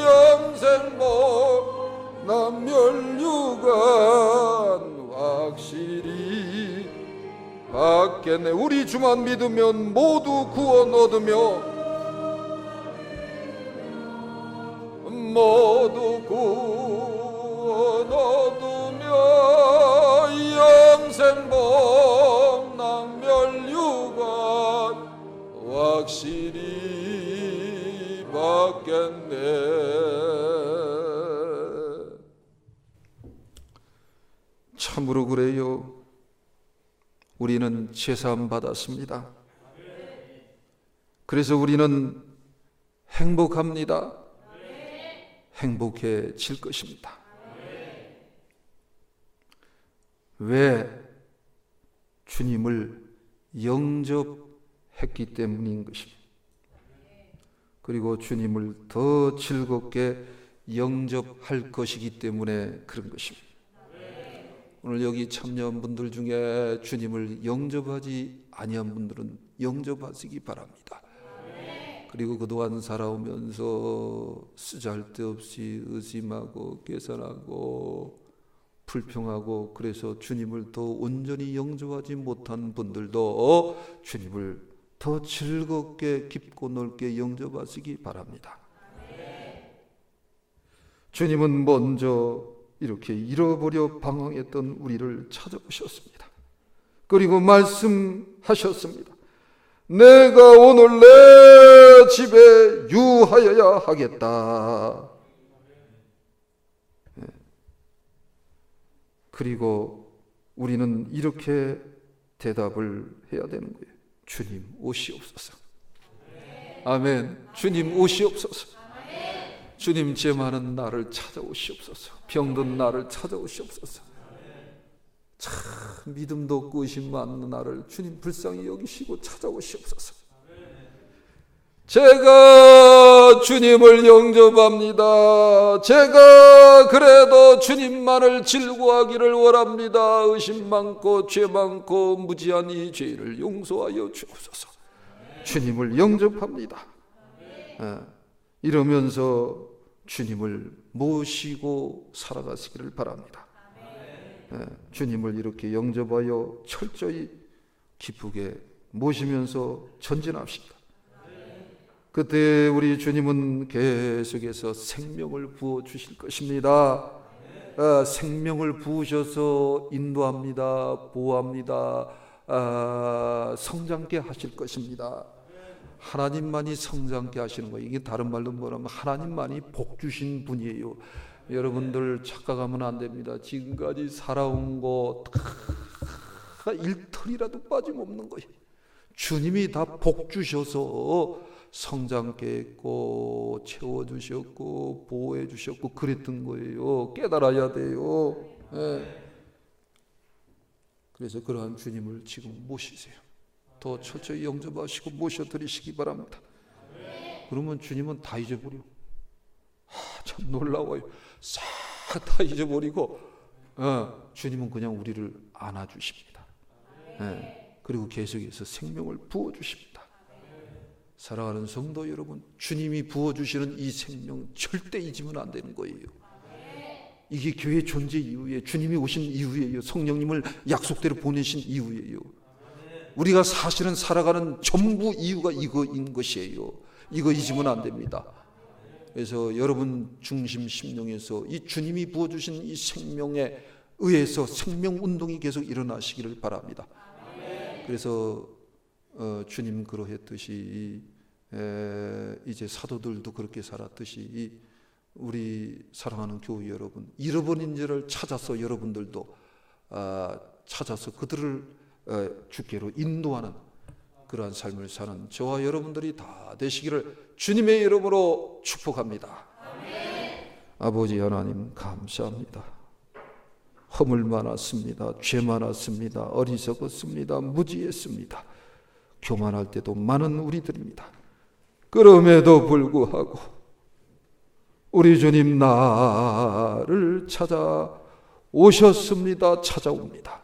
영생 복락 멸류관 확실히 받겠네. 우리 주만 믿으면 모두 구원 얻으며 모두 구원 얻으며 영생 복락 멸류관 확실히 받겠네. 참으로 그래요. 우리는 제사함 받았습니다. 그래서 우리는 행복합니다. 행복해질 것입니다. 왜? 주님을 영접했기 때문인 것입니다. 그리고 주님을 더 즐겁게 영접할 것이기 때문에 그런 것입니다. 오늘 여기 참여한 분들 중에 주님을 영접하지 아니한 분들은 영접하시기 바랍니다. 그리고 그동안 살아오면서 쓰잘데없이 의심하고 계산하고 불평하고 그래서 주님을 더 온전히 영접하지 못한 분들도 주님을 더 즐겁게 깊고 넓게 영접하시기 바랍니다. 주님은 먼저 이렇게 잃어버려 방황했던 우리를 찾아오셨습니다. 그리고 말씀하셨습니다. 내가 오늘 내 집에 유하여야 하겠다. 그리고 우리는 이렇게 대답을 해야 되는 거예요. 주님 오시옵소서. 아멘. 주님 오시옵소서. 주님 죄 많은 나를 찾아오시옵소서. 병든 나를 찾아오시옵소서. 참 믿음도 없고 의심 많은 나를 주님 불쌍히 여기시고 찾아오시옵소서. 제가 주님을 영접합니다. 제가 그래도 주님만을 즐거워하기를 원합니다. 의심 많고 죄 많고 무지한 이 죄를 용서하여 주옵소서. 주님을 영접합니다. 이러면서 주님을 모시고 살아가시기를 바랍니다. 주님을 이렇게 영접하여 철저히 기쁘게 모시면서 전진합시다. 그때 우리 주님은 계속해서 생명을 부어주실 것입니다. 생명을 부으셔서 인도합니다. 보호합니다. 성장케 하실 것입니다. 하나님만이 성장케 하시는 거예요. 이게 다른 말로 뭐냐면 하나님만이 복 주신 분이에요. 여러분들 착각하면 안 됩니다. 지금까지 살아온 거 다 일털이라도 빠짐없는 거예요. 주님이 다 복 주셔서 성장케 했고 채워주셨고 보호해 주셨고 그랬던 거예요. 깨달아야 돼요. 그래서 그러한 주님을 지금 모시세요. 더 철저히 영접하시고 모셔드리시기 바랍니다. 그러면 주님은 다 잊어버려. 참 놀라워요. 싹 다 잊어버리고 주님은 그냥 우리를 안아주십니다. 그리고 계속해서 생명을 부어주십니다. 사랑하는 성도 여러분, 주님이 부어주시는 이 생명 절대 잊으면 안 되는 거예요. 이게 교회 존재 이유예요. 주님이 오신 이유예요. 성령님을 약속대로 보내신 이유예요. 우리가 사실은 살아가는 전부 이유가 이거인 것이에요. 이거 잊으면 안 됩니다. 그래서 여러분 중심 심령에서 이 주님이 부어주신 이 생명에 의해서 생명운동이 계속 일어나시기를 바랍니다. 그래서 주님 그러했듯이 이제 사도들도 그렇게 살았듯이 우리 사랑하는 교회 여러분, 잃어버린 자를 찾아서 여러분들도 찾아서 그들을 주께로 인도하는 그러한 삶을 사는 저와 여러분들이 다 되시기를 주님의 이름으로 축복합니다. 아버지 하나님 감사합니다. 허물 많았습니다. 죄 많았습니다. 어리석었습니다. 무지했습니다. 교만할 때도 많은 우리들입니다. 그럼에도 불구하고 우리 주님 나를 찾아오셨습니다. 찾아옵니다.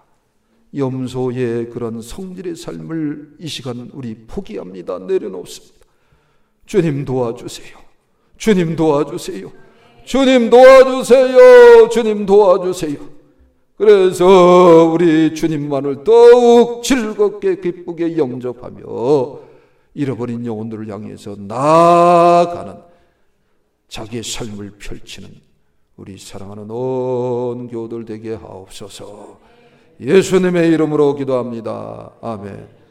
염소의 그런 성질의 삶을 이 시간 우리 포기합니다. 내려놓습니다. 주님 도와주세요. 주님 도와주세요. 주님 도와주세요. 주님 도와주세요. 그래서 우리 주님만을 더욱 즐겁게 기쁘게 영접하며 잃어버린 영혼들을 향해서 나아가는 자기의 삶을 펼치는 우리 사랑하는 온 교우들 되게 하옵소서. 예수님의 이름으로 기도합니다. 아멘.